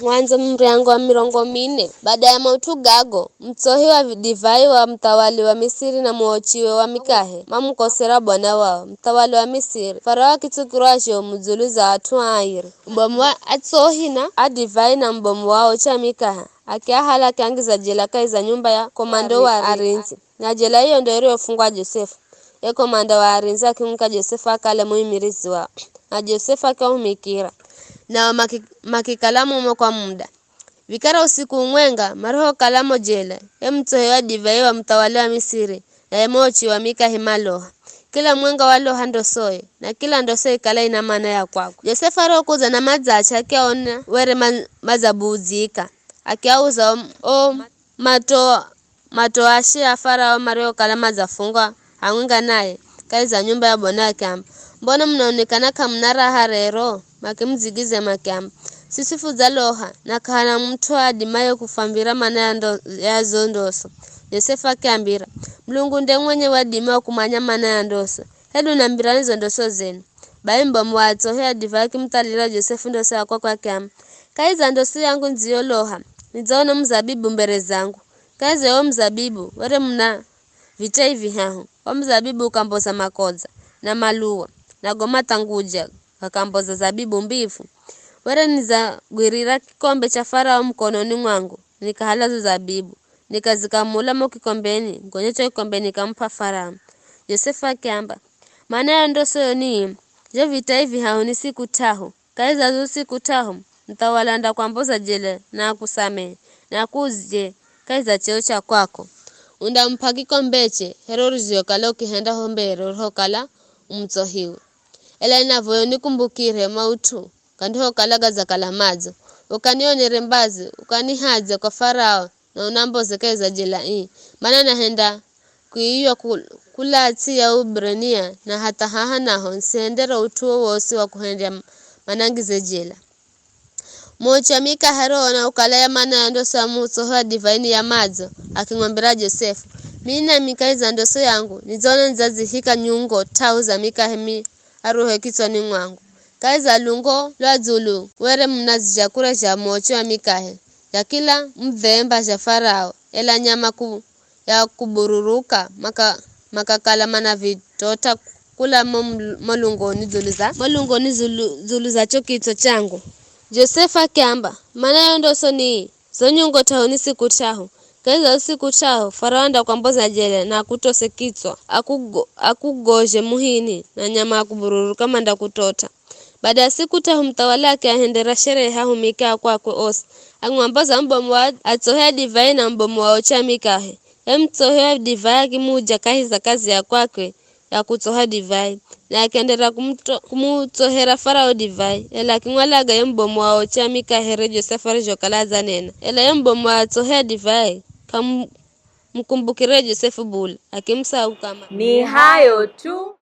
Mwanzo mriango wa 40. Baada ya mautu gago, mtsohi wa divai wa mtawali wa Misiri na muochiwe wa mikahe mamukosera bwana wao mtawali wa Misiri. Farao kitukurasho mzuluza atu airi mbomu wa atsohi na adivai na mbomu wao cha mikaha akiahala kiangiza jela kaiza nyumba ya komando wa arinzi, na jela hiyo ndio iliyofungwa Josefu. Ya komanda wa arinzi akimka Josefu akale muhimirizi wao, na Josefu akahumikira na makikalamu mo kwa muda. Vikara usiku mwenga maroho kalamo jela mtsohewa divai wa mtawali wa Misiri na emochi wa mika himaloha kila mwenga walo ndosoe na kila ndosoe kala ina maana ya kwako. Josefu arokuza na madzacha akiaona were mazabuzika akiauza matoashi ya Farao maroho kalama zafunga angwinga naye kaiza nyumba ya bwana yake. Mbona mnaonekana kamnara harero makimzigize makyamba sisifu zaloha na kana mtu adimaye kufambira mana ya zondoso. Josefu akiambira Mlungu nde mwenye wadima kumanya mana ya ndoso hedu nambirani zondoso zenu. Baimbo mwato hea divaki mtalira Josefu ndoso ya kwa kyamba kaiza ndoso yangu nziyo loha nizaona mzabibu mbere zangu kaiza yo mzabibu were mna vita hivi hahu wa mzabibu ukamboza makoza na maluwa na goma tanguja kakamboza zabibu mbifu were niza gwirira kikombe cha Farao mkononi mwangu nikahalazo zabibu nikazikamula mo kikombeni ngonyecho kikombe nikampa Farao. Josefu akiamba maana ya ndoso yoni je vita hivi hao ni siku tahu kaiza zo siku tahu mtawalanda kwamboza jele na kusame na kuzje kaiza cheo cha kwako unda mpaki mbeche herorizio kala ukihenda hombero hokala umtsohiwe ela inavoyo nikumbukire mautu kandiho kalaga za kalamazo ukanionere mbazi ukanihaze kwa Farao na unamboze kaiza jela maana nahenda kuiyo kulati ya Ubrania na hata haha naho nsendera utuo wose wa kuhendea manangize jela mocha mika haro na ukalaya mana ya ndoso ya mutsoha divaini ya mazo akingwambira Josefu mina mikaiza ndoso yangu nizona nzazi hika nyungo tau za mika hemi aruhe kichwani mwangu kaiza lungo lwa zulu were mnazi chakula cha mocho ya mikahe ya kila mdhemba cha Farao ela nyama ya kubururuka makakala mana vitota kula molungoni zulu za chokito changu. Josefa kiamba maana yo ndoso ni zonyungo tahu ni siku tahu kaiza usiku tahu Farao anda kwamboza jele na kutose kitwa akugoje muhini na nyama ya kubururuka manda kutota. Baada ya siku tahu mtawala akiahendera sherehe hahu mika kwakwe osi angwamboza mbomu wa atsohea divai na mbomu wa ocha mikahe mtsohea divai kimuja kahiza kazi ya kwakwe ya kutsoha divai na akaendera kumutsohera Farao divai ela kingwalaga yembomu wa ocha mikahe Josefu rejokalaza nena ela yembomu wa atsohea divai mkumbukire Josefu bula akimsahau kama ni hayo tu.